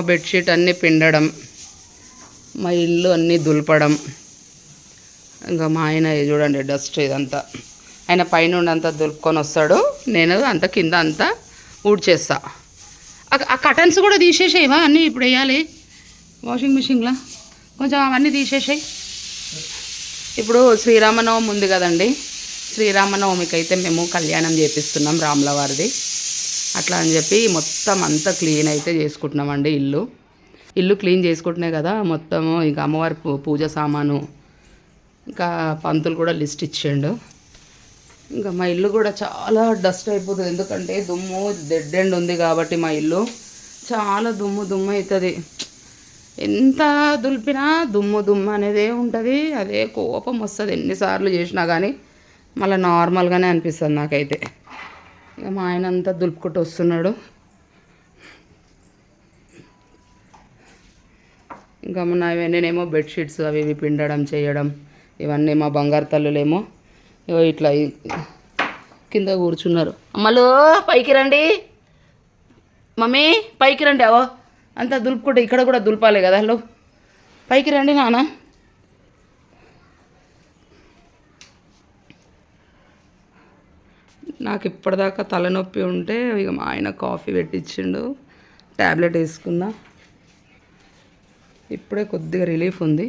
మా బెడ్షీట్ అన్నీ పిండడం, మా ఇల్లు అన్నీ దులపడం. ఇంకా మా ఆయన చూడండి డస్ట్ ఇదంతా, ఆయన పైన అంతా దులుపుకొని వస్తాడు, నేను అంత కింద అంతా ఊడ్చేస్తా. ఆ కటన్స్ కూడా తీసేసేవా అన్నీ ఇప్పుడు వేయాలి వాషింగ్ మిషన్లో, కొంచెం అవన్నీ తీసేసాయి. ఇప్పుడు శ్రీరామనవమి ఉంది కదండి, శ్రీరామనవమికి అయితే మేము కళ్యాణం చేపిస్తున్నాం రాముల వారిది. అట్లా అని చెప్పి మొత్తం అంతా క్లీన్ అయితే చేసుకుంటున్నామండి. ఇల్లు క్లీన్ చేసుకుంటున్నాయి కదా మొత్తము. ఇంకా అమ్మవారి పూజ సామాను, ఇంకా పంతులు కూడా లిస్ట్ ఇచ్చిండు. ఇంకా మా ఇల్లు కూడా చాలా డస్ట్ అయిపోతుంది, ఎందుకంటే దుమ్ము డెడ్ ఎండ్ ఉంది కాబట్టి మా ఇల్లు చాలా దుమ్ము అవుతుంది. ఎంత దులిపినా దుమ్ము అనేదే ఉంటుంది, అదే కోపం వస్తుంది ఎన్నిసార్లు చేసినా కానీ. మళ్ళీ నార్మల్గానే అనిపిస్తుంది నాకైతే. ఇక మా ఆయన అంతా దులుపుకుంటూ వస్తున్నాడు. ఇంకా నేనేమో బెడ్షీట్స్ అవి ఇవి పిండడం చేయడం, ఇవన్నీ మా బంగారు తల్లులేమో ఇట్లా కింద కూర్చున్నారు. అమ్మలు పైకి రండి, మమ్మీ పైకి రండి, అవో అంతా దులుపుకుంటే ఇక్కడ కూడా దులపాలి కదా. హలో పైకి రండి నాన్న. నాకు ఇప్పటిదాకా తలనొప్పి ఉంటే ఇక మా ఆయన కాఫీ పెట్టించిండు, ట్యాబ్లెట్ వేసుకున్నా. ఇప్పుడే కొద్దిగా రిలీఫ్ ఉంది.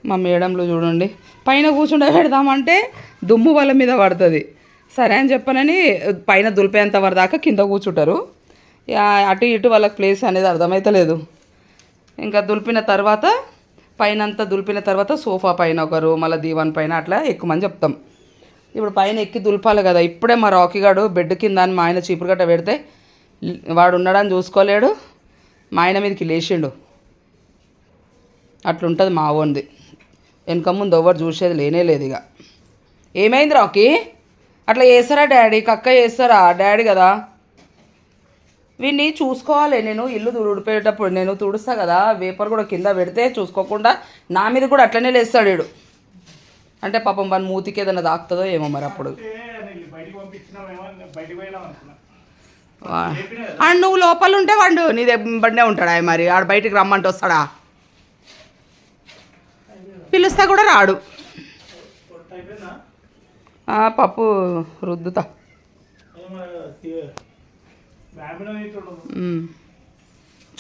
మా మేడంలో చూడండి, పైన కూర్చుండే పెడదామంటే దుమ్ము వాళ్ళ మీద పడుతుంది. సరే అని చెప్పనని పైన దులిపేంత వరదాకా కింద కూర్చుంటారు. అటు ఇటు వాళ్ళకి ప్లేస్ అనేది అర్థమవుతలేదు. ఇంకా దులిపిన తర్వాత పైనంతా దులిపిన తర్వాత సోఫా పైన ఒకరు, మళ్ళీ దీవాన్ పైన అట్లా ఎక్కువమని చెప్తాం. ఇప్పుడు పైన ఎక్కి దులపాలి కదా. ఇప్పుడే మా రాకీగాడు బెడ్ కింద అని మా ఆయన చీపురు గట్ట పెడితే వాడు ఉన్నాడని చూసుకోలేడు, మా ఆయన మీదకి లేచిండు. అట్లుంటుంది మా ఓన్ది. వెనక ముందు ఎవరు చూసేది లేనే లేదు. ఇక ఏమైంది రాకీ, అట్లా చేస్తారా డాడీ? కక్క చేస్తారా డాడీ కదా. వీడిని చూసుకోవాలి నేను. ఇల్లు తుడిపేటప్పుడు నేను తుడుస్తా కదా, వేపర్ కూడా కింద పెడితే చూసుకోకుండా నా మీద కూడా అట్లనే లేస్తాడు వీడు. అంటే పాపం వాని మూతికి ఏదైనా దాకుతుందో ఏమో మరి. అప్పుడు నువ్వు లోపల ఉంటే వాడు నీ దగ్గరనే ఉంటాడా మరి? ఆడు బయటికి రమ్మంటే వస్తాడా? పిలుస్తా కూడా రాడు. పప్పు రుద్దుతా.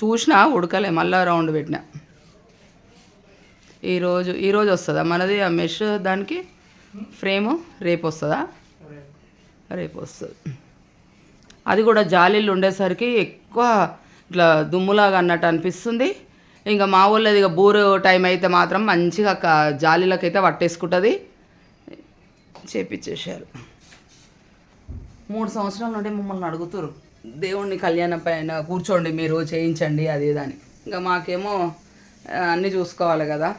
చూసినా ఉడకలే, మళ్ళీ రౌండ్ పెట్టినా. ఈరోజు వస్తుందా మనది ఆ మెష్? దానికి ఫ్రేము రేపు వస్తుందా? రేపు వస్తుంది. అది కూడా జాలీలు ఉండేసరికి ఎక్కువ ఇట్లా దుమ్ములాగా అన్నట్టు అనిపిస్తుంది. ఇంకా మా వాళ్ళది ఇక బూరు టైం అయితే మాత్రం మంచిగా జాలీలకైతే పట్టేసుకుంటుంది. చేపించేసారు. 3 సంవత్సరాల నుండి మమ్మల్ని అడుగుతారు, దేవుణ్ణి కళ్యాణం పైన కూర్చోండి మీరు, చేయించండి అది ఇదని. ఇంకా మాకేమో అన్నీ చూసుకోవాలి కదా,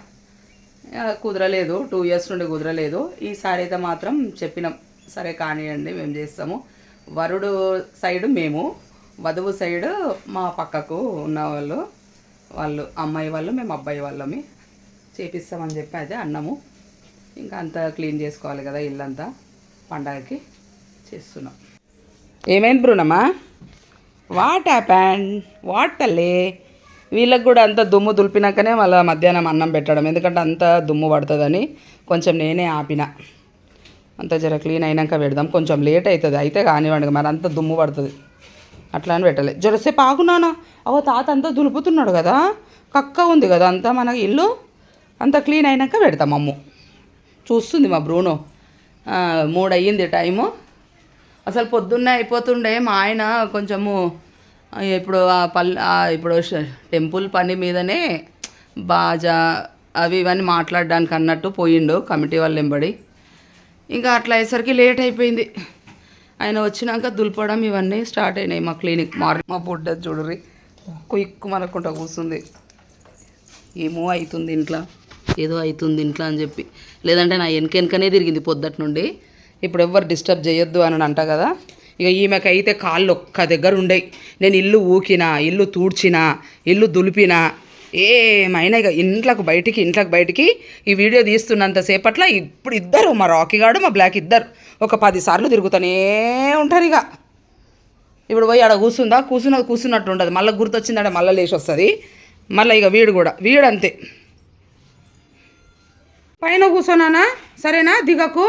కుదరలేదు. 2 ఇయర్స్ నుండి కుదరలేదు. ఈసారి అయితే మాత్రం చెప్పినాం, సరే కానివ్వండి మేము చేస్తాము. వరుడు సైడు మేము, వధువు సైడు మా పక్కకు ఉన్న వాళ్ళు అమ్మాయి వాళ్ళు, మేము అబ్బాయి వాళ్ళమి చేపిస్తామని చెప్పి అయితే అన్నము. ఇంకా అంతా క్లీన్ చేసుకోవాలి కదా ఇల్లంతా, పండగకి చేస్తున్నాం. ఏమైంది బ్రూనమ్మా? What happened? వాట్ తల్లే? వీళ్ళకి కూడా అంత దుమ్ము దులిపినాకనే వాళ్ళ మధ్యాహ్నం అన్నం పెట్టడం, ఎందుకంటే అంత దుమ్ము పడుతుందని కొంచెం నేనే ఆపిన. అంత జర క్లీన్ అయినాక పెడదాం, కొంచెం లేట్ అవుతుంది అయితే కానివ్వండి, మరి అంత దుమ్ము పడుతుంది అట్లా అని పెట్టలే. జరసేపు ఆగున్నానా, తాత అంతా దులుపుతున్నాడు కదా, కక్క ఉంది కదా అంతా, మన ఇల్లు అంతా క్లీన్ అయినాక పెడతాం. అమ్ము చూస్తుంది మా బ్రూనో. 3 అయ్యింది టైము. అసలు పొద్దున్నే అయిపోతుండే. మా ఆయన కొంచెము ఇప్పుడు ఇప్పుడు టెంపుల్ పని మీదనే బాజా అవి ఇవన్నీ మాట్లాడడానికి అన్నట్టు పోయిండు కమిటీ వాళ్ళు వెంబడి. ఇంకా అట్లా అయ్యేసరికి లేట్ అయిపోయింది. ఆయన వచ్చినాక దులపడం ఇవన్నీ స్టార్ట్ అయినాయి. మా క్లినిక్ మా బుడ్డ చూడరి కుక్కు మనకుంటా కూర్చుంది. ఏమో అవుతుంది ఇంట్లో, ఏదో అవుతుంది ఇంట్లో అని చెప్పి, లేదంటే నా వెనకనే తిరిగింది పొద్దుట నుండి. ఇప్పుడు ఎవ్వరు డిస్టర్బ్ చేయొద్దు అని అంట కదా. ఇక ఈమెకైతే కాళ్ళు ఒక్క దగ్గర ఉండేవి. నేను ఇల్లు ఊకినా, ఇల్లు తూడ్చినా, ఇల్లు దులిపినా, ఏమైనా ఇక ఇంట్లోకి బయటికి ఈ వీడియో తీస్తున్నంతసేపట్లో ఇప్పుడు ఇద్దరు, మా రాకీగాడు మా బ్లాక్ ఇద్దరు ఒక 10 సార్లు తిరుగుతూనే ఉంటారు. ఇక ఇప్పుడు పోయి ఆడ కూర్చున్నట్టు ఉంటుంది, మళ్ళీ గుర్తొచ్చిందంటే మళ్ళీ లేచి వస్తుంది. మళ్ళీ ఇక వీడు అంతే. పైన కూర్చోనానా, సరేనా, దిగకు.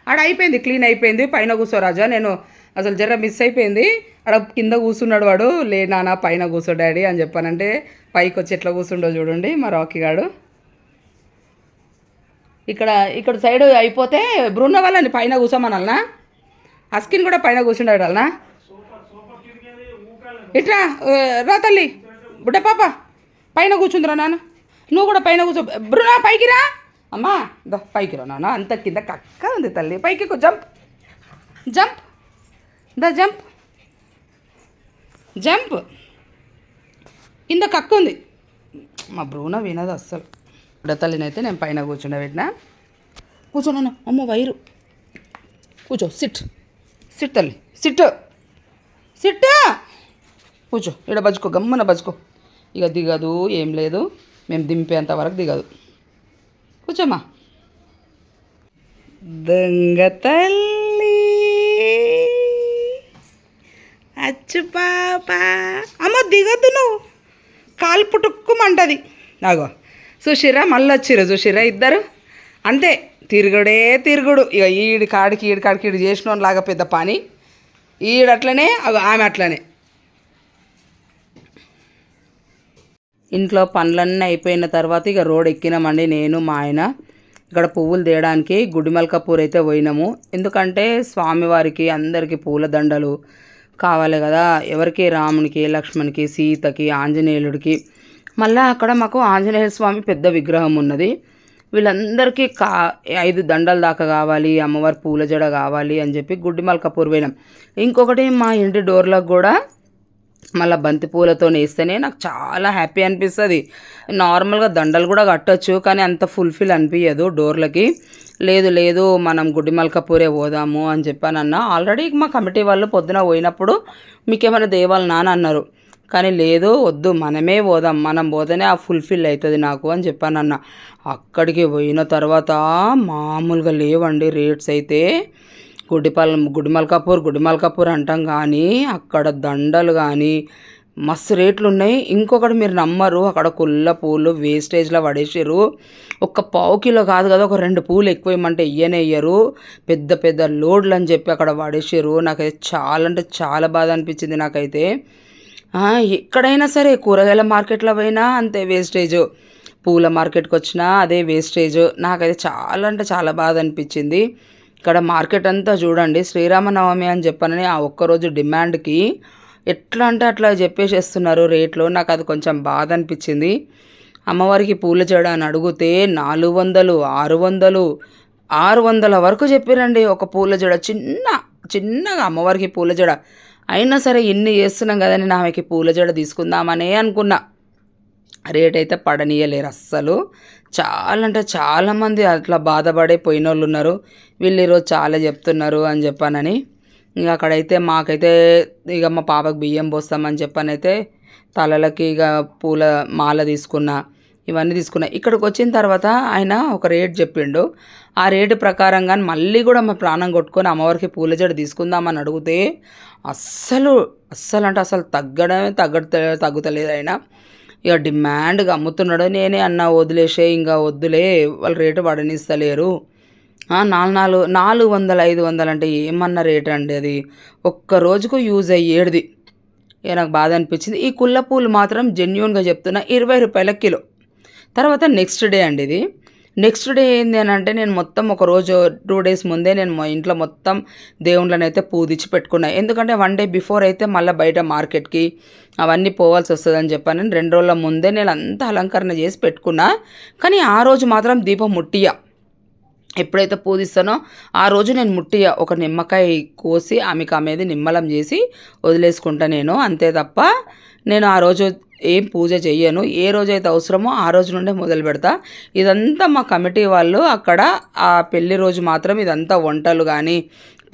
ఆడ అయిపోయింది, క్లీన్ అయిపోయింది. పైన కూర్చో రాజా. నేను అసలు జర మిస్ అయిపోయింది. ఆడ కింద కూర్చున్నాడు వాడు. లే నాన్న పైన కూర్చో డాడీ అని చెప్పానంటే పైకి వచ్చి ఎట్లా కూర్చుండో చూడండి మా రాకీ గాడు. ఇక్కడ సైడ్ అయిపోతే బ్రూనో వాళ్ళని పైన కూర్చోమనాలనా, అస్కిన్ కూడా పైన కూర్చుండాలనా. ఇట్రా రా తల్లి, బుడ్డ పాప పైన కూర్చుందిరా నాన్న. నువ్వు కూడా పైన కూర్చో. బ్రూనో పైకి రా అమ్మా, దా పైకి రా నాన్న. అంత కింద కక్క ఉంది తల్లి. పైకి జంప్ జంప్ దా జంప్ జంప్. కింద కక్క ఉంది. మా బ్రూనో వినదు అస్సలు. బుడ్డ తల్లినైతే నేను పైన కూర్చుండబెట్టినా. కూర్చోనన్నా, అమ్మ వైరు. కూర్చో, సిట్ తల్లి, సిట్ కూర్చో. ఇక్కడ బజ్జుకో, గమ్మన బజ్జుకో. ఇక దిగదు, ఏం లేదు, మేము దింపేంత వరకు దిగదు. కూర్చోమ్మా. దొంగ తల్లి అచ్చు పాప. అమ్మ దిగద్దు నువ్వు, కాలు పుట్టుక్కుమంటది. నాగో చూసిరా, మళ్ళీ వచ్చిర్రు చూసిరా ఇద్దరు. అంతే, తిరుగుడు. ఇక ఈడి కాడికి ఈడు చేసిన లాగా పెద్ద పని. ఈడట్లనే ఆమె అట్లనే. ఇంట్లో పనులన్నీ అయిపోయిన తర్వాత ఇక రోడ్ ఎక్కినామండి నేను మా ఆయన. ఇక్కడ పువ్వులు తేయడానికి గుడిమల్కాపూర్ అయితే పోయినాము. ఎందుకంటే స్వామివారికి అందరికీ పూల దండలు కావాలి కదా, ఎవరికి, రామునికి, లక్ష్మణ్కి, సీతకి, ఆంజనేయుడికి. మళ్ళీ అక్కడ మాకు ఆంజనేయ స్వామి పెద్ద విగ్రహం ఉన్నది. వీళ్ళందరికీ 5 దండల దాకా కావాలి, అమ్మవారి పూల జడ కావాలి అని చెప్పి గుడిమల్కాపూర్ పోయినాం. ఇంకొకటి మా ఇంటి డోర్లకు కూడా మళ్ళీ బంతి పూలతో వేస్తేనే నాకు చాలా హ్యాపీ అనిపిస్తుంది. నార్మల్గా దండలు కూడా కట్టచ్చు, కానీ అంత ఫుల్ఫిల్ అనిపించదు డోర్లకి. లేదు మనం గుడిమల్కాపూరే పోదాము అని చెప్పానన్నా. ఆల్రెడీ మా కమిటీ వాళ్ళు పొద్దున పోయినప్పుడు మీకేమైనా దేవాలనా అని అన్నారు. కానీ లేదు, వద్దు, మనమే పోదాం, మనం పోతేనే ఆ ఫుల్ఫిల్ అవుతుంది నాకు అని చెప్పానన్నా. అక్కడికి పోయిన తర్వాత మామూలుగా లేవండి రేట్స్ అయితే. గుడిమల్కాపూర్ అంటాం, కానీ అక్కడ దండలు కానీ మస్తు రేట్లు ఉన్నాయి. ఇంకొకటి మీరు నమ్మరు, అక్కడ కుల్ల పూలు వేస్టేజ్లో పడేసారు. ఒక 1/2 కిలో కాదు కదా, ఒక 2 పూలు ఎక్కువ ఇవ్వమంటే ఇయ్యరు. పెద్ద లోడ్లు అని చెప్పి అక్కడ పడేసారు. నాకైతే చాలా అంటే చాలా బాధ అనిపించింది నాకైతే. ఎక్కడైనా సరే, కూరగాయల మార్కెట్లో పోయినా అంతే వేస్టేజ్, పూల మార్కెట్కి వచ్చినా అదే వేస్టేజ్. నాకైతే చాలా అంటే చాలా బాధ అనిపించింది. ఇక్కడ మార్కెట్ అంతా చూడండి, శ్రీరామనవమి అని చెప్పనని ఆ ఒక్కరోజు డిమాండ్కి ఎట్లా అంటే అట్లా చెప్పేసేస్తున్నారు రేట్లు. నాకు అది కొంచెం బాధ అనిపించింది. అమ్మవారికి పూల జడ అని అడిగితే 400, 600 వరకు చెప్పారండి ఒక పూల జడ. చిన్నగా అమ్మవారికి పూల జడ. అయినా సరే ఇన్ని చేస్తున్నాం కదని ఆమెకి పూల జడ తీసుకుందామనే అనుకున్నా. రేట్ అయితే పడనీయలేరు అస్సలు. చాలా అంటే చాలామంది అట్లా బాధపడే పోయిన వాళ్ళు ఉన్నారు. వీళ్ళు ఈరోజు చాలా చెప్తున్నారు అని చెప్పానని. ఇక అక్కడైతే మాకైతే ఇక మా పాపకు బియ్యం పోస్తామని చెప్పనైతే తలలకి ఇక పూల మాల తీసుకున్నా, ఇవన్నీ తీసుకున్నా. ఇక్కడికి వచ్చిన తర్వాత ఆయన ఒక రేట్ చెప్పిండు. ఆ రేటు ప్రకారంగా మళ్ళీ కూడా మా ప్రాణం కొట్టుకొని అమ్మవారికి పూల జడ తీసుకుందామని అడిగితే అస్సలు అంటే అసలు తగ్గుతలేదు ఆయన. ఇక డిమాండ్గా అమ్ముతున్నాడు. నేనే అన్నా వదిలేసే, ఇంకా వద్దులే, వాళ్ళు రేటు పడనిస్తలేరు. 400, 500 అంటే ఏమన్నా రేట్ అండి అది. ఒక్క రోజుకు యూజ్ అయ్యేది. ఇక నాకు బాధ అనిపించింది. ఈ కుల్ల పూలు మాత్రం జెన్యూన్గా చెప్తున్నా 20 రూపాయల కిలో. తర్వాత నెక్స్ట్ డే అండి ఇది. నెక్స్ట్ డే ఏంది అని అంటే, నేను మొత్తం ఒక రోజు 2 days ముందే నేను మా ఇంట్లో మొత్తం దేవుళ్ళని అయితే పూజించి పెట్టుకున్నా. ఎందుకంటే 1 day బిఫోర్ అయితే మళ్ళీ బయట మార్కెట్కి అవన్నీ పోవాల్సి వస్తుందని చెప్పాను. 2 రోజుల ముందే నేను అంతా అలంకరణ చేసి పెట్టుకున్నా. కానీ ఆ రోజు మాత్రం దీపం ముట్టియ. ఎప్పుడైతే పూజిస్తానో ఆ రోజు నేను ముట్టియ. ఒక నిమ్మకాయ కోసి ఆమెకు ఆమెది నిమ్మలం చేసి వదిలేసుకుంటా నేను, అంతే తప్ప నేను ఆ రోజు ఏం పూజ చెయ్యను. ఏ రోజైతే అవసరమో ఆ రోజు నుండే మొదలు పెడతా. ఇదంతా మా కమిటీ వాళ్ళు అక్కడ ఆ పెళ్లి రోజు మాత్రం ఇదంతా వంటలు కానీ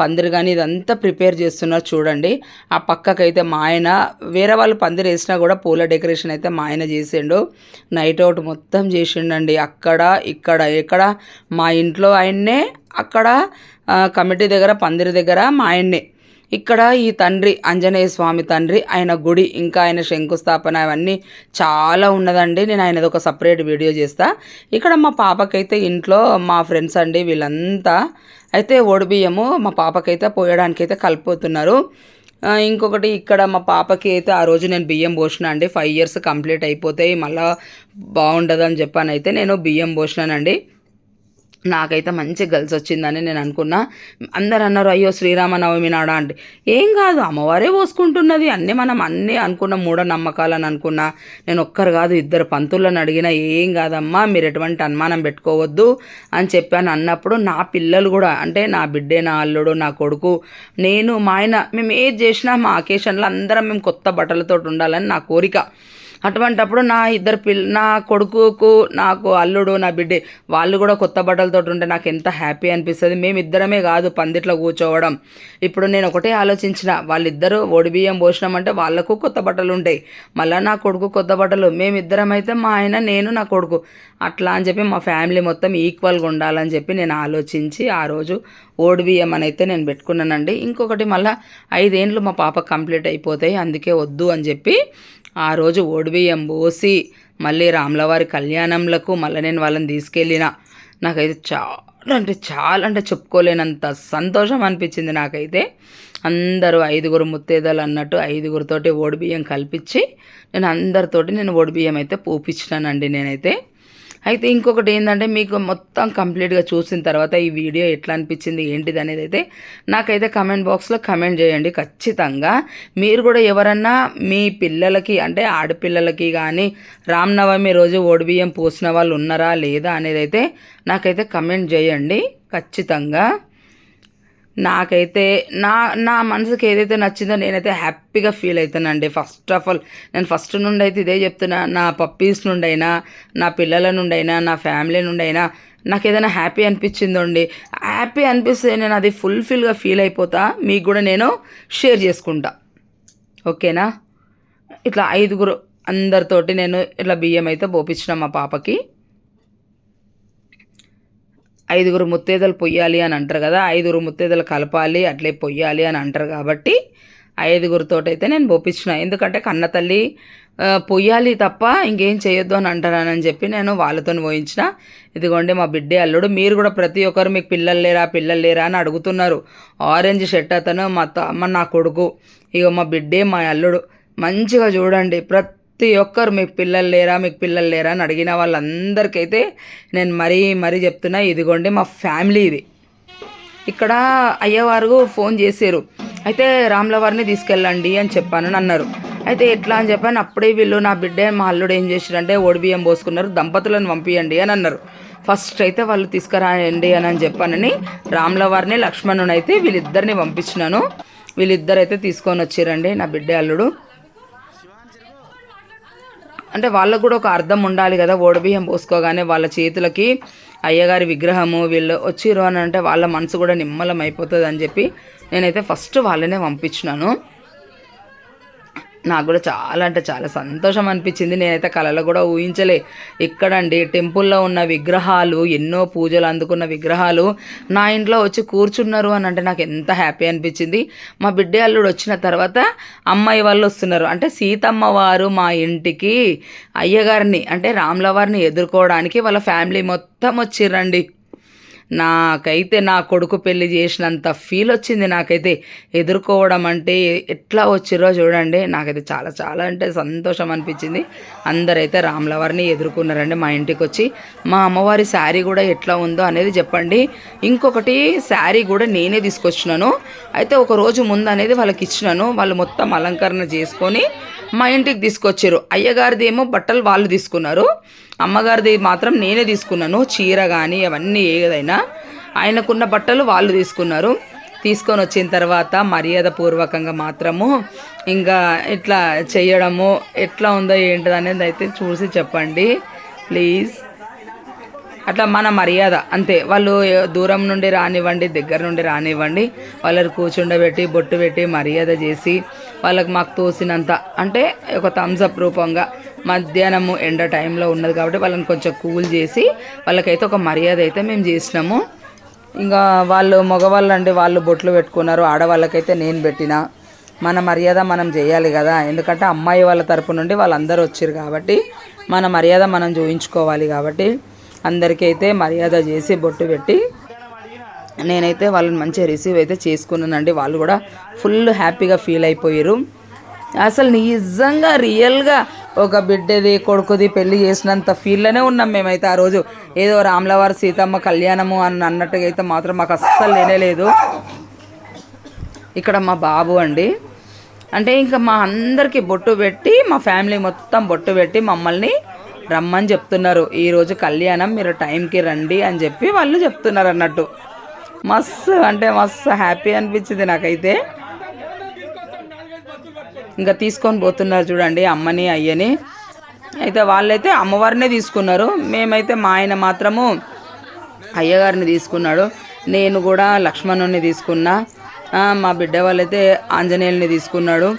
పందిరి కానీ ఇదంతా ప్రిపేర్ చేస్తున్నారు చూడండి. ఆ పక్కకైతే మా ఆయన, వేరే వాళ్ళు పందిరి వేసినా కూడా పూల డెకరేషన్ అయితే మా ఆయన చేసిండు. నైట్ అవుట్ మొత్తం చేసిండండి. అక్కడ ఎక్కడ మా ఇంట్లో ఆయన్నే, అక్కడ కమిటీ దగ్గర పందిరి దగ్గర మా ఆయన్నే. ఇక్కడ ఈ తండ్రి ఆంజనేయ స్వామి తండ్రి ఆయన గుడి ఇంకా ఆయన శంకుస్థాపన అవన్నీ చాలా ఉన్నదండి. నేను ఆయనది ఒక సపరేట్ వీడియో చేస్తా. ఇక్కడ మా పాపకైతే ఇంట్లో మా ఫ్రెండ్స్ అండి వీళ్ళంతా అయితే బియ్యము మా పాపకైతే పోయడానికైతే కలిపోతున్నారు. ఇంకొకటి ఇక్కడ మా పాపకి అయితే ఆ రోజు నేను బియ్యం పోసిన అండి. 5 years కంప్లీట్ అయిపోతాయి, మళ్ళీ బాగుండదని చెప్పానైతే నేను బియ్యం పోసినానండి. నాకైతే మంచి కలిసి వచ్చిందని నేను అనుకున్నా. అందరు అన్నారు అయ్యో శ్రీరామనవమి నాడా అంటే, ఏం కాదు అమ్మవారే పోసుకుంటున్నది, మనం అన్నీ అనుకున్న మూఢనమ్మకాలని అనుకున్నా. నేను ఒక్కరు కాదు 2 పంతులను అడిగినా ఏం కాదమ్మా మీరు ఎటువంటి అనుమానం పెట్టుకోవద్దు అని చెప్పాను. అన్నప్పుడు నా పిల్లలు కూడా అంటే నా బిడ్డే, నా అల్లుడు, నా కొడుకు, నేను, మా ఆయన, మేము ఏది చేసినా మా అకేషన్లో అందరం మేము కొత్త బట్టలతో ఉండాలని నా కోరిక. అటువంటప్పుడు నా కొడుకుకు, నాకు అల్లుడు, నా బిడ్డే వాళ్ళు కూడా కొత్త బట్టలతో ఉంటే నాకు ఎంత హ్యాపీ అనిపిస్తుంది. మేమిద్దరమే కాదు పందిట్లో కూర్చోవడం. ఇప్పుడు నేను ఒకటే ఆలోచించిన, వాళ్ళిద్దరూ బియ్యం పోసినామంటే వాళ్ళకు కొత్త బట్టలు ఉంటాయి, మళ్ళీ నా కొడుకు కొత్త బట్టలు, మేమిద్దరం అయితే మా ఆయన, నేను, నా కొడుకు అట్లా అని చెప్పి మా ఫ్యామిలీ మొత్తం ఈక్వల్గా ఉండాలని చెప్పి నేను ఆలోచించి ఆ రోజు బియ్యం అని అయితే నేను పెట్టుకున్నానండి. ఇంకొకటి మళ్ళీ 5 ఏండ్లు మా పాప కంప్లీట్ అయిపోతాయి, అందుకే వద్దు అని చెప్పి ఆ రోజు బియ్యం పోసి మళ్ళీ రాములవారి కళ్యాణంలకు మళ్ళీ నేను వాళ్ళని తీసుకెళ్ళిన. నాకైతే చాలా అంటే చెప్పుకోలేనంత సంతోషం అనిపించింది నాకైతే. అందరూ 5 ముత్తైదలు అన్నట్టు 5తోటి బియ్యం కల్పించి నేను అందరితోటి నేను బియ్యం అయితే పూపించినానండి నేనైతే. అయితే ఇంకొకటి ఏంటంటే మీకు మొత్తం కంప్లీట్గా చూసిన తర్వాత ఈ వీడియో ఎట్లా అనిపించింది ఏంటిది అనేది అయితే నాకైతే కమెంట్ బాక్స్లో కమెంట్ చేయండి ఖచ్చితంగా. మీరు కూడా ఎవరన్నా మీ పిల్లలకి అంటే ఆడపిల్లలకి కానీ రామనవమి రోజు బియ్యం పోసిన వాళ్ళు ఉన్నారా లేదా అనేది అయితే నాకైతే కమెంట్ చేయండి ఖచ్చితంగా. నాకైతే నా మనసుకి ఏదైతే నచ్చిందో నేనైతే హ్యాపీగా ఫీల్ అవుతానండి. ఫస్ట్ ఆఫ్ ఆల్ నేను ఫస్ట్ నుండి అయితే ఇదే చెప్తున్నా, నా పప్పీస్ నుండి అయినా, నా పిల్లల నుండి అయినా, నా ఫ్యామిలీ నుండి అయినా నాకు ఏదైనా హ్యాపీ అనిపించిందండి, హ్యాపీ అనిపిస్తే నేను అది ఫుల్ఫిల్గా ఫీల్ అయిపోతా, మీకు కూడా నేను షేర్ చేసుకుంటా. ఓకేనా? ఇట్లా 5 అందరితోటి నేను ఇట్లా బియ్యం అయితే పోపించిన మా పాపకి. 5 ముత్తైదలు పొయ్యాలి అని అంటారు కదా, 5 ముత్తైదలు కలపాలి అట్లే పొయ్యాలి అని అంటారు కాబట్టి 5తోటైతే నేను పోపించిన. ఎందుకంటే కన్న తల్లి పొయ్యాలి తప్ప ఇంకేం చేయొద్దు అని అంటారని చెప్పి నేను వాళ్ళతో పోయించిన. ఇదిగోండి మా బిడ్డే అల్లుడు. మీరు కూడా ప్రతి ఒక్కరు మీకు పిల్లలు లేరా అని అడుగుతున్నారు. ఆరెంజ్ షర్ట్ అతను నా కొడుకు, ఇక మా బిడ్డే మా అల్లుడు. మంచిగా చూడండి, ప్రతి ఒక్కరు మీకు పిల్లలు లేరా అని అడిగిన వాళ్ళందరికైతే నేను మరీ చెప్తున్నా. ఇదిగోండి మా ఫ్యామిలీ ఇది. ఇక్కడ అయ్యవారు ఫోన్ చేశారు, అయితే రాములవారిని తీసుకెళ్ళండి అని చెప్పాను అన్నారు. అయితే ఎట్లా అని చెప్పాను. అప్పుడే వీళ్ళు నా బిడ్డ మా అల్లుడు ఏం చేశారంటే బియ్యం పోసుకున్నారు, దంపతులను పంపియండి అని అన్నారు. ఫస్ట్ అయితే వాళ్ళు తీసుకురాయండి అని చెప్పానని రాములవారిని, లక్ష్మణుని అయితే వీళ్ళిద్దరిని పంపించినాను. వీళ్ళిద్దరైతే తీసుకొని వచ్చారండి నా బిడ్డ అల్లుడు. అంటే వాళ్ళకు కూడా ఒక అర్థం ఉండాలి కదా, బియ్యం పోసుకోగానే వాళ్ళ చేతులకి అయ్యగారి విగ్రహము వీళ్ళు వచ్చిర్రు అని అంటే వాళ్ళ మనసు కూడా నిమ్మలం అయిపోతుంది అని చెప్పి నేనైతే ఫస్ట్ వాళ్ళనే పంపించినాను. నాకు కూడా చాలా అంటే చాలా సంతోషం అనిపించింది. నేనైతే కళలో కూడా ఊహించలే. ఇక్కడండి టెంపుల్లో ఉన్న విగ్రహాలు, ఎన్నో పూజలు అందుకున్న విగ్రహాలు నా ఇంట్లో వచ్చి కూర్చున్నారు అని అంటే నాకు ఎంత హ్యాపీ అనిపించింది. మా బిడ్డ అల్లుడు వచ్చిన తర్వాత అమ్మాయి వాళ్ళు వస్తున్నారు, అంటే సీతమ్మ వారు మా ఇంటికి అయ్యగారిని అంటే రాములవారిని ఎదుర్కోవడానికి వాళ్ళ ఫ్యామిలీ మొత్తం వచ్చిర్రండి. నాకైతే నా కొడుకు పెళ్లి చేసినంత ఫీల్ వచ్చింది నాకైతే. ఎదుర్కోవడం అంటే ఎట్లా వచ్చిరో చూడండి, నాకైతే చాలా అంటే సంతోషం అనిపించింది. అందరైతే రాములవారిని ఎదుర్కొన్నారండి మా ఇంటికి వచ్చి. మా అమ్మవారి శారీ కూడా ఎట్లా ఉందో అనేది చెప్పండి. ఇంకొకటి శారీ కూడా నేనే తీసుకొచ్చినాను. అయితే ఒక రోజు ముందు అనేది వాళ్ళకి ఇచ్చినాను. వాళ్ళు మొత్తం అలంకరణ చేసుకొని మా ఇంటికి తీసుకొచ్చారు. అయ్యగారిది ఏమో బట్టలు వాళ్ళు తీసుకున్నారు, అమ్మగారిది మాత్రం నేనే తీసుకున్నాను. చీర కానీ అవన్నీ ఏదైనా ఆయనకున్న బట్టలు వాళ్ళు తీసుకున్నారు. తీసుకొని వచ్చిన తర్వాత మర్యాద పూర్వకంగా మాత్రము ఇంకా ఇట్లా చేయడము ఎట్లా ఉందో ఏంటిది అనేది అయితే చూసి చెప్పండి ప్లీజ్. అట్లా మన మర్యాద అంతే. వాళ్ళు దూరం నుండి రానివ్వండి, దగ్గర నుండి రానివ్వండి, వాళ్ళని కూర్చుండబెట్టి బొట్టు పెట్టి మర్యాద చేసి వాళ్ళకి మాకు తోసినంత అంటే ఒక థమ్స్అప్ రూపంగా మధ్యాహ్నము ఎండ టైంలో ఉన్నది కాబట్టి వాళ్ళని కొంచెం కూల్ చేసి వాళ్ళకైతే ఒక మర్యాద అయితే మేము చేసినాము. ఇంకా వాళ్ళు మగవాళ్ళు అండి, వాళ్ళు బొట్లు పెట్టుకున్నారు. ఆడవాళ్ళకైతే నేను పెట్టిన. మన మర్యాద మనం చేయాలి కదా, ఎందుకంటే అమ్మాయి వాళ్ళ తరపు నుండి వాళ్ళందరూ వచ్చారు కాబట్టి మన మర్యాద మనం చూపించుకోవాలి. కాబట్టి అందరికీ అయితే మర్యాద చేసి బొట్టు పెట్టి నేనైతే వాళ్ళని మంచిగా రిసీవ్ అయితే చేసుకున్నానండి. వాళ్ళు కూడా ఫుల్ హ్యాపీగా ఫీల్ అయిపోయారు. అసలు నిజంగా రియల్గా ఒక బిడ్డది కొడుకుది పెళ్లి చేసినంత ఫీల్లోనే ఉన్నాం మేమైతే. ఆ రోజు ఏదో రాములవారి సీతమ్మ కళ్యాణము అని అన్నట్టుగా అయితే మాత్రం మాకు అస్సలు లేనేలేదు. ఇక్కడ మా బాబు అండి, అంటే ఇంకా మా అందరికీ బొట్టు పెట్టి, మా ఫ్యామిలీ మొత్తం బొట్టు పెట్టి మమ్మల్ని రమ్మని చెప్తున్నారు. ఈరోజు కళ్యాణం, మీరు టైంకి రండి అని చెప్పి వాళ్ళు చెప్తున్నారు అన్నట్టు. మస్తు అంటే మస్తు హ్యాపీ అనిపించింది నాకైతే. ఇంకా తీసుకొని పోతున్నారు చూడండి అమ్మని అయ్యని. అయితే వాళ్ళైతే అమ్మవారినే తీసుకున్నారు, మేమైతే మా ఆయన మాత్రము అయ్యగారిని తీసుకున్నాడు. నేను కూడా లక్ష్మణుని తీసుకున్నా, మా బిడ్డ వాళ్ళైతే ఆంజనేయుల్ని తీసుకున్నాడు.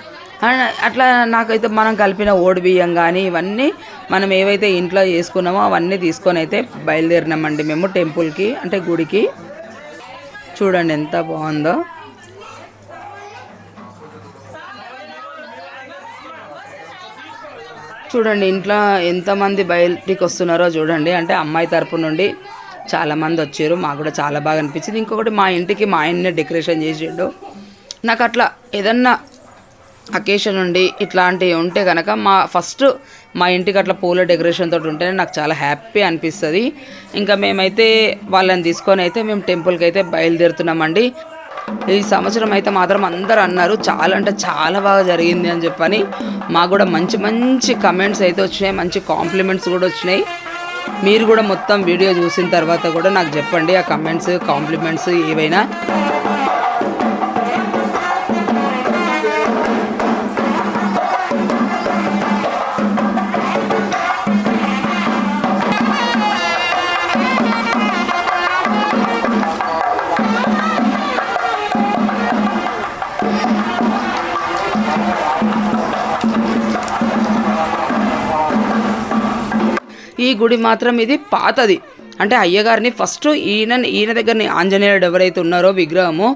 అట్లా నాకైతే మనం కలిపిన ఓడి బియ్యం కానీ ఇవన్నీ మనం ఏవైతే ఇంట్లో చేసుకున్నామో అవన్నీ తీసుకొని అయితే బయలుదేరినామండి మేము టెంపుల్కి, అంటే గుడికి. చూడండి ఎంత బాగుందో. చూడండి ఇంట్లో ఎంతమంది బయటికి వస్తున్నారో చూడండి. అంటే అమ్మాయి తరపు నుండి చాలామంది వచ్చారు, మాకు కూడా చాలా బాగా అనిపించింది. ఇంకొకటి మా ఇంటికి మా ఆయన్నే డెకరేషన్ చేసిండు. నాకు అట్లా ఏదన్నా అకేషన్ ఉండి ఇట్లాంటివి ఉంటే కనుక మా ఇంటికి అట్లా పూల డెకరేషన్ తోటి ఉంటేనే నాకు చాలా హ్యాపీ అనిపిస్తుంది. ఇంకా మేమైతే వాళ్ళని తీసుకొని అయితే మేము టెంపుల్కి అయితే బయలుదేరుతున్నామండి. ఈ సంవత్సరం అయితే మాత్రం అందరూ అన్నారు చాలా అంటే చాలా బాగా జరిగింది అని చెప్పని. మాకు కూడా మంచి మంచి కమెంట్స్ అయితే వచ్చినాయి, మంచి కాంప్లిమెంట్స్ కూడా వచ్చినాయి. మీరు కూడా మొత్తం వీడియో చూసిన తర్వాత కూడా నాకు చెప్పండి ఆ కమెంట్స్ కాంప్లిమెంట్స్ ఏవైనా. ఈ గుడి మాత్రం ఇది పాతది, అంటే అయ్యగారిని ఫస్ట్ ఈయన దగ్గరని ఆంజనేయుడు ఎవరైతే ఉన్నారో విగ్రహము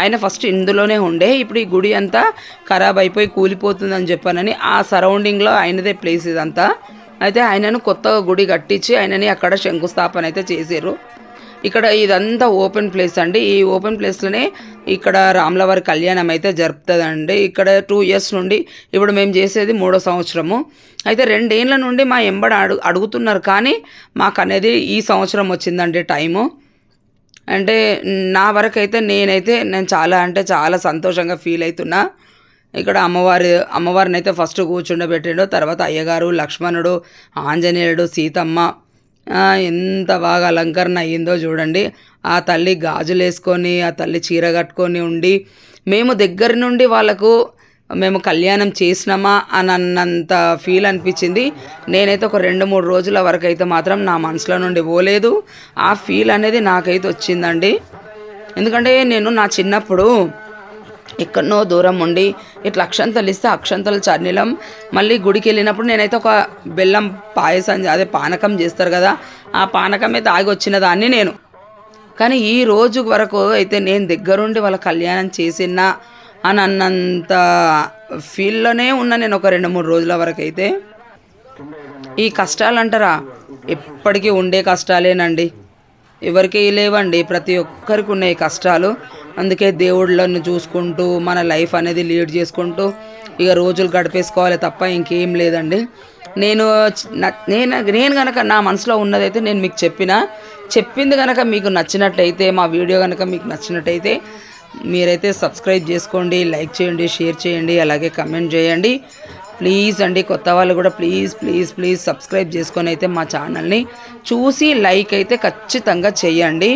ఆయన ఫస్ట్ ఇందులోనే ఉండే. ఇప్పుడు ఈ గుడి అంతా ఖరాబ్ అయిపోయి కూలిపోతుందని చెప్పానని ఆ సరౌండింగ్లో ఆయనదే ప్లేస్ ఇదంతా. అయితే ఆయనను కొత్తగా గుడి కట్టించి ఆయనని అక్కడ శంకుస్థాపన అయితే చేశారు. ఇక్కడ ఇదంతా ఓపెన్ ప్లేస్ అండి. ఈ ఓపెన్ ప్లేస్లోనే ఇక్కడ రాములవారి కళ్యాణం అయితే జరుపుతుందండి. ఇక్కడ 2 years నుండి, ఇప్పుడు మేము చేసేది 3వ సంవత్సరము. అయితే 2 ఏళ్ళ నుండి మా ఎంబడ అడుగుతున్నారు, కానీ మాకు అనేది ఈ సంవత్సరం వచ్చిందండి టైము. అంటే నా వరకైతే నేను చాలా అంటే చాలా సంతోషంగా ఫీల్ అవుతున్నా. ఇక్కడ అమ్మవారిని అయితే ఫస్ట్ కూర్చుండబెట్టాడు, తర్వాత అయ్యగారు, లక్ష్మణుడు, ఆంజనేయుడు, సీతమ్మ ఎంత బాగా అలంకరణ అయ్యిందో చూడండి. ఆ తల్లి గాజులు వేసుకొని, ఆ తల్లి చీర కట్టుకొని ఉండి, మేము దగ్గర నుండి మేము కళ్యాణం చేసినామా అని అన్నంత ఫీల్ అనిపించింది. నేనైతే ఒక 2-3 రోజుల వరకు అయితే మాత్రం నా మనసులో నుండి పోలేదు. ఆ ఫీల్ అనేది నాకైతే వచ్చిందండి. ఎందుకంటే నేను నా చిన్నప్పుడు ఎక్కడనో దూరం ఉండి ఇట్లా అక్షంతలు ఇస్తే అక్షంతలు చర్నిలం మళ్ళీ గుడికి వెళ్ళినప్పుడు నేనైతే ఒక బెల్లం పాయసం, అదే పానకం చేస్తారు కదా, ఆ పానకమే తాగి వచ్చిన దాన్ని నేను. కానీ ఈ రోజు వరకు అయితే నేను దగ్గరుండి వాళ్ళ కళ్యాణం చేసినా అని అన్నంత ఫీల్లోనే ఉన్నా నేను ఒక 2-3 రోజుల వరకు అయితే. ఈ కష్టాలు అంటారా, ఎప్పటికీ ఉండే కష్టాలేనండి, ఎవరికి లేవండి, ప్రతి ఒక్కరికి ఉన్నాయి కష్టాలు. అందుకే దేవుళ్ళను చూసుకుంటూ మన లైఫ్ అనేది లీడ్ చేసుకుంటూ ఇక రోజులు గడిపేసుకోవాలి తప్ప ఇంకేం లేదండి. నేను కనుక నా మనసులో ఉన్నదైతే నేను మీకు చెప్పింది కనుక మీకు నచ్చినట్టయితే, మా వీడియో కనుక మీకు నచ్చినట్టయితే మీరైతే సబ్స్క్రైబ్ చేసుకోండి, లైక్ చేయండి, షేర్ చేయండి, అలాగే కమెంట్ చేయండి. ప్లీజ్ అండి, కొత్త వాళ్ళు కూడా ప్లీజ్ సబ్స్క్రైబ్ చేసుకొని అయితే మా ఛానల్ని చూసి లైక్ అయితే ఖచ్చితంగా చేయండి,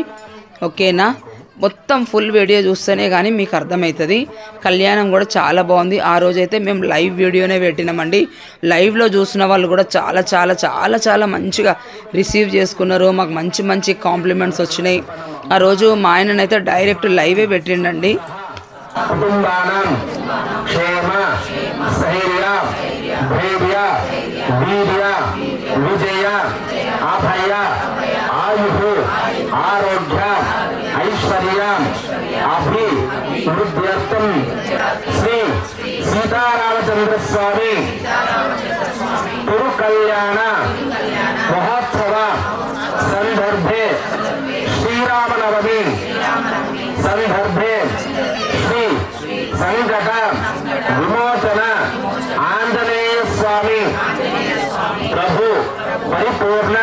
ఓకేనా. మొత్తం ఫుల్ వీడియో చూస్తేనే కానీ మీకు అర్థమవుతుంది. కళ్యాణం కూడా చాలా బాగుంది. ఆ రోజైతే మేము లైవ్ వీడియోనే పెట్టినామండి. లైవ్లో చూసిన వాళ్ళు కూడా చాలా చాలా చాలా చాలా మంచిగా రిసీవ్ చేసుకున్నారు. మాకు మంచి మంచి కాంప్లిమెంట్స్ వచ్చినాయి. ఆ రోజు మా ఆయననైతే డైరెక్ట్ లైవే పెట్టిండండి. ఆరోగ్య ఐశ్వర్య అభివృద్ధ్యర్థం శ్రీ సీతారామచంద్ర స్వామి తిరు కళ్యాణ మహోత్సవ సందర్భే శ్రీరామనవమి సందర్భే శ్రీ సంకట విమోచన ఆంజనేయ స్వామి ప్రభు పరిపూర్ణ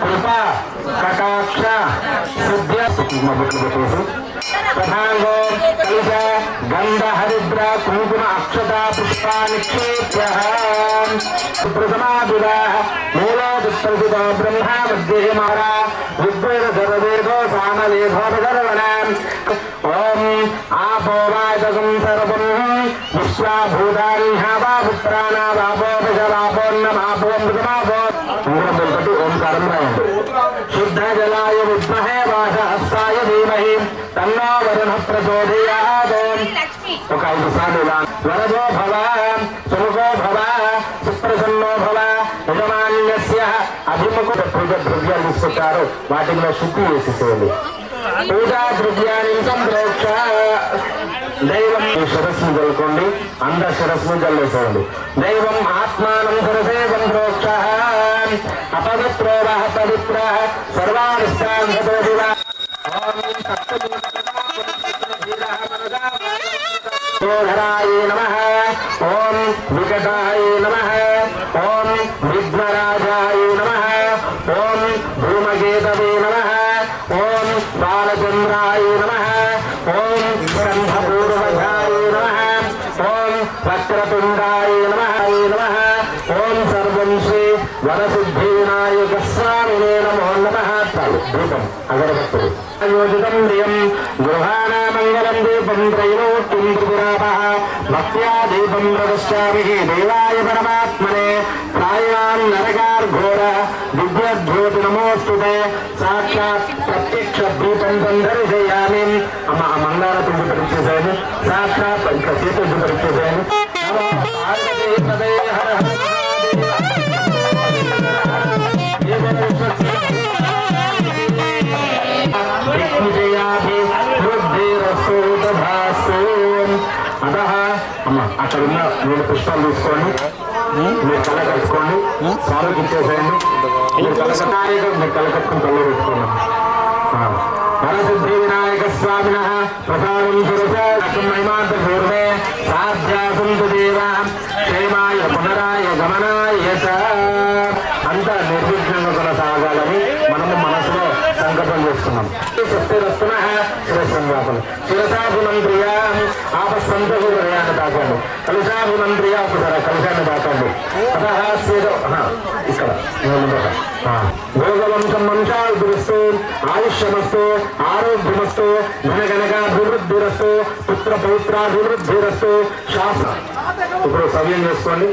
కృపా కటాక్ష తథాంగో కలుష గంధ హరిద్ర కుంకుమ అక్షత పుష్పా నిక్షేప్య ప్రథమాభివాహ మూలాదిత్తో బ్రహ్మ మధ్యే మారా ఋగ్వేద సర్వవేదో సామవేదోపధర్వణ ఓం ఆపోవాదకం సర్వం విశ్వాభూతాన్యవా పుత్రానావాపోపశవాపోన్నమాపోమృతమాపో మూలములతోటి ఓంకారం రాయండి. శుద్ధ జలాయ విద్మహే వాసహస్తాయ ధీమహి తన్నో వరుణ ప్రచోదయాత్. ఒక 5 సార్లు ఇలా వరదో భవ సుముఖో భవ సుప్రసన్నో భవ యజమాన్యస్య అభిముఖ పూజ ద్రవ్యాలు తీసుకొచ్చారు వాటిలో శుద్ధి చేసేసేయండి. పూజా ద్రవ్యాన్ని సంప్రోక్ష దైవం శిరస్సును చల్లుకోండి. అంద శిరస్సును చల్లేసేయండి. దైవం ఆత్మానం శిరసే సంప్రోక్ష అపవిత్రో వః పవిత్ర సర్వానిష్టాన్ సతోదివ. ఓం నమః ఓం వికటాయ నమః ఓం విఘ్నరాజాయ నమః ఓం ధూమకేతవే నమః ఓం బాలచంద్రాయ నమః ఓం స్కంధపూర్వజాయ నమః ఓం వక్రతుండాయ నమః ఓం సర్వం శ్రీ వరసిద్ధివినాయక స్వామినే నమో నమః. దీపం అగరబత్తులు యోజితం ప్రియం గృహాణమంగళం దీపం త్రైలోక్యం త్రిపురాపః భక్త్యా దీపం ప్రదశ్యామి దేవాయ పరమాత్మనే ప్రాయాన్ నరకార్ఘోర దివ్యజ్యోతి నమోస్తుతే సాక్షాత్ ప్రత్యక్ష దీపం సందర్శయామి. అమ్మ ఆ మంగళ తుంగి పరీక్షేసాను సాక్షాత్ ఇంకా చేతులు పరీక్షేసాను. అక్కడ ఉన్న 2 పుష్పాలు తీసుకోండి. మీరు కళ కట్టుకోండి. స్వామికి ఇచ్చేసేయండి. మీరు కళ కట్టుకుని కళ్ళు పెట్టుకోండి. వరసిద్ధి వినాయక స్వామిన ప్రసాదం మహిమాంత పూర్వే సాధ్యాసంతు దేవ క్షేమాయ పునరాయ గమనాయ అంత నిర్విఘ్నంగా కొనసాగాలని మనము మనసులో సంకల్పం చేస్తున్నాం. సత్యరత్న శిరస్సంవాపన శిరసాభునం ప్రియా ఆపస్సంత హృదయాన్ని తాకండి. కలుషాభునం ప్రియా ఒకసారి కలుషాన్ని తాకండి. ఇక్కడ భోగవంశం వంశాభివృస్తు ఆయుష్యమస్తు ఆరోగ్యమస్తు ధనగనకాభివృద్ధిరస్తు పుత్ర పౌత్రాభివృద్ధిరస్తు శాస్త్ర. ఇప్పుడు సవ్యం చేసుకోండి.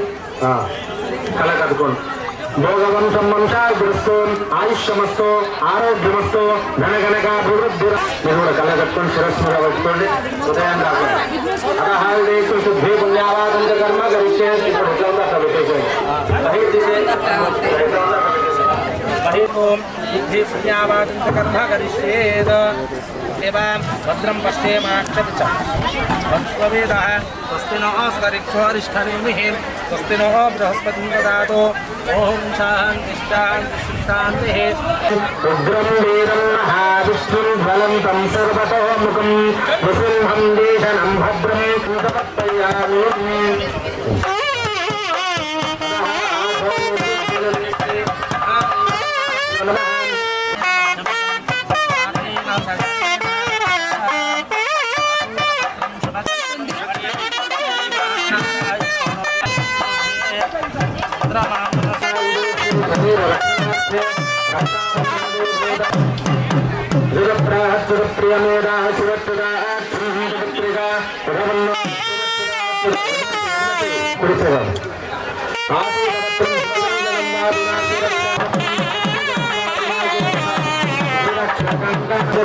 కళ కట్టుకోండి. భోగవంశం వంశాభివృస్తు ఆయుష్యమస్తు ఆరోగ్యమస్తు ధనగనకాభివృద్ధి. మీరు కూడా కళ్ళ కట్టుకొని శిరస్సు మీద పెట్టుకోండి. ఉదయం కాకుండా అదహాదేశు శుద్ధి పుణ్యావాదంత కర్మ గరిష్టే. ఇప్పుడు ఎట్లా ఉందో అట్లా పెట్టేసేయండి. బుద్ధి పుణ్యావాదంత కర్మ గరిష్యేద భద్రం పశ్చేమాక్షత వేద స్వస్తి నో స్వరిక్షోరిష్ఠనేమి స్వస్తి నో బృహస్పతి దదాతు. ఓం శాంతి శాంతి శాంతి. ఉగ్రం వీరం మహావిష్ణుం జ్వలంతం సర్వతోముఖం నృసింహం దేశనం భద్రం సమర్పయామి.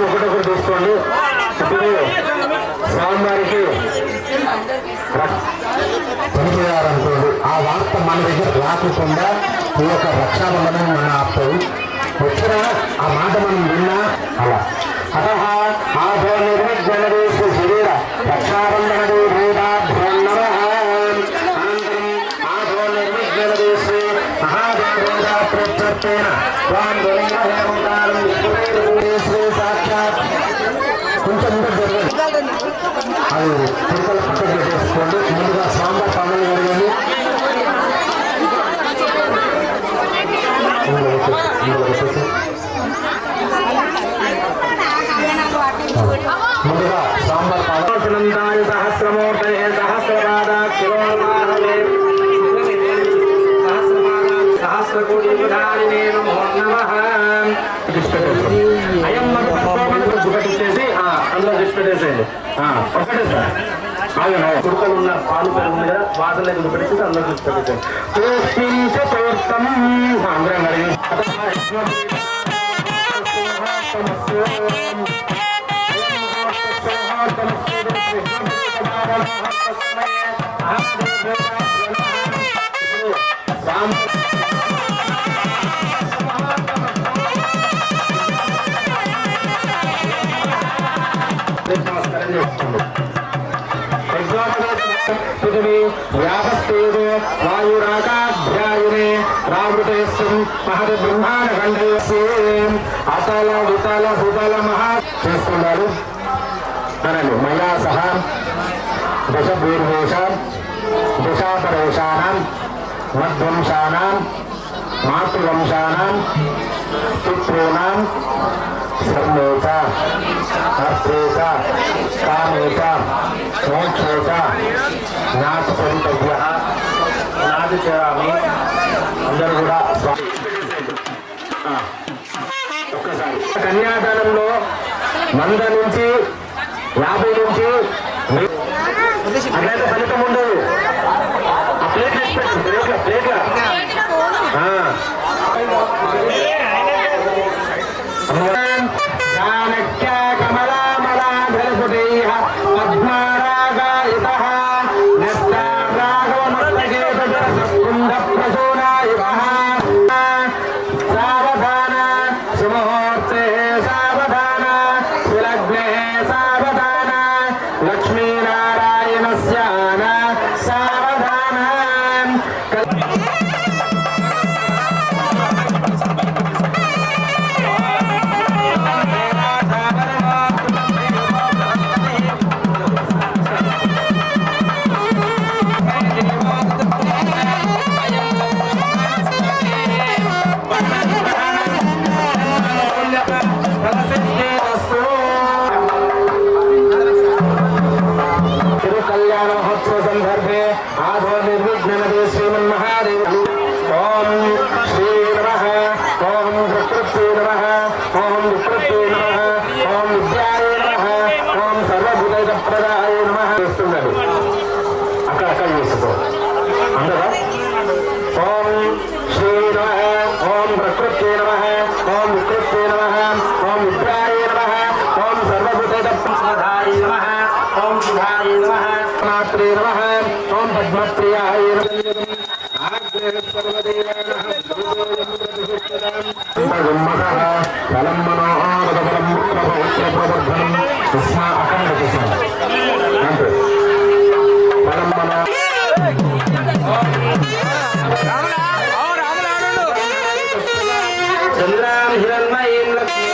ఒకటొకటి తీసుకోండి. స్వామివారికి పనిచేయాలనుకోండి. ఆ వార్త మన దగ్గర రాకుండా ఈ యొక్క రక్షాబంధనం మన ఆపుతుంది. వచ్చినా ఆ మాట మనం విన్నా అలా अतः आधो निर्विघ्नदेशु शरीर रक्षाबंधनदे भूताभ्यो नमः अनन्तरम् आधो निर्विघ्नदेशु महादेवता प्रत्यर्थेन त्वां दुर्गहेमकालं विष्णुदेवदेशे साक्षात् కొంచెం అది తిరుపతి పక్కన చేసుకోండి ముందుగా సాంబార్ పనులు జరిగింది ముందుగా సాంబార్ పదనందాయ సహస్రమూర్తే సహస్రపాదాక్షిరోమాహవే సహస్రకోటిధారిణే నమో నమః అయం పెట్టేసి అందులో దృష్టి పెట్టేసేయండి ఒకటే సార్ అవును కుడుకలు ఉన్న పాలు పెరుగు ఉంది కదా వాసన దగ్గర పెట్టేసి అందులో దృష్టి పెట్టేసేయండి అందరం అడిగి నమస్కారం చేసుకోండి పృథివీ వ్యాపస్తేజో వాయురాకాధ్యాయునే రావృతేస్తం మహద్ బ్రహ్మాండఖండయస్యే అతల వితల సుతల మహా చేస్తున్నారు అనండి మయా సహా దశభూర్వేషాం దశాపరేషానాం మధ్వంశానాం మాతృవంశానాం పితॄణాం ధర్మేత అర్థేత కామేత మోక్షేత నాటి పరితవ్య నాటి చేయాలి అందరూ కూడా ఒక్కసారి కన్యాదానంలో 100 నుంచి 50 నుంచి అట్లయితే ఫలితం ఉండదు ఆ ప్లేట్ ప్లేట్ల ప్లేట్ల చాణక్య కమలామలాధరసుటైః పద్మారాగాయితః నష్టారాఘవమస్తకేతజరసకుండప్రసూనాయితః సావధాన సుముహూర్తే సావధాన సులగ్నే సావధాన లక్ష్మీనారాయణస్యాన సావధాన कल्याण महोत्सव संदर्भे आधो निर्विघ्नदे श्रीमन्महादेव ओम श्री नमः ओम प्रकृते नमः ओम विकृते नमः ओम विद्याय नमः ओम सर्वभूत प्रदाय नमः చేస్తున్నారు అక్కడ అక్కడ చేసుకో అందరూ ఓం శ్రీ నమః ఓం ప్రకృతే నమః ఓం వికృతే నమః ఓం విద్యాయ నమః ఓం సర్వభూత ప్రదాయ నమః ఓం శుభాయ నమః మాత్రే నమః ఓం పద్మప్రియాయ నమః ఆగ్రహ సర్వదేవానాః ఫలం మనోహరం ప్రవర్ధనం తస్మా అఖండ అంటే ఫలం మనో చంద్రాం హిరణ్మయీం లక్ష్మీ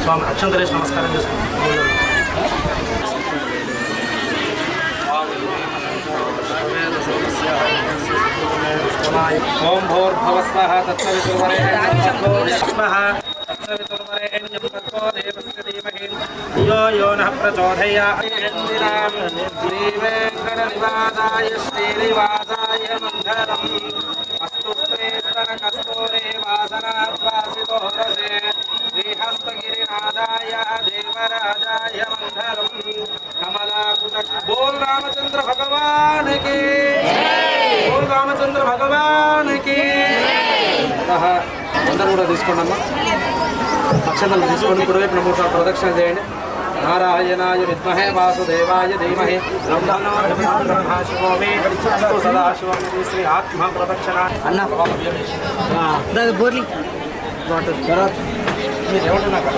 స్వామి అక్షంతరేష్ నమస్కారం చేసుకుంటాం. ఓం భూర్భువస్వః తత్సవితుర్వరేణ్యం దేవస్య ధీమహి ధియో యో నః ప్రచోదయాత్. శ్రీవేంకటనివాసాయ శ్రీనివాసాయ మంగళం. అస్తు శ్రీస్తనకస్తూరే వాసనాద్వాసితో రసే. శ్రీహస్తగిరినాథాయ దేవరాజాయ మంగళం. కమలాకుట. బోల్ రామచంద్ర భగవాన్ కి. బోల్ రామచంద్ర భగవాన్ కి. అందరూ కూడా తీసుకోండమ్మా. అక్షతలు తీసుకోండి. కుడివైపు 3 సార్లు ప్రదక్షిణ చేయండి. నారాయణాయ విద్మహే వాసుదేవాయ ధీమహి బ్రహ్మశివోమి సదాశివం. శ్రీ ఆత్మ ప్రదక్షిణ అన్న బోర్లి వాటర్ తర్వాత మీరు ఎవరు నాకు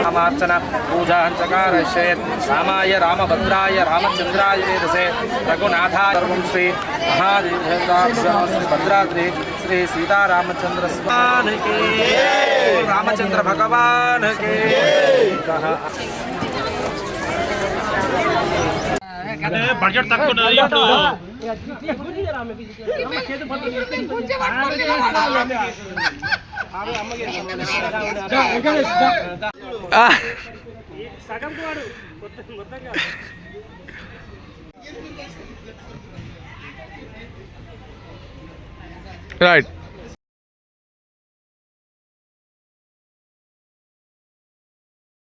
రామార్చన పూజాంచకారశ్చేత్. రామాయ రామభద్రాయ రామచంద్రాయ వేదసే. రఘునాథాయ శ్రీ మహాదేవ భద్రాద్రి శ్రీ సీతారామచంద్ర స్వామికి. రామచంద్ర భగవానికి. బడ్జెట్ తక్కువ సగం వాడు మొత్తంగా రైట్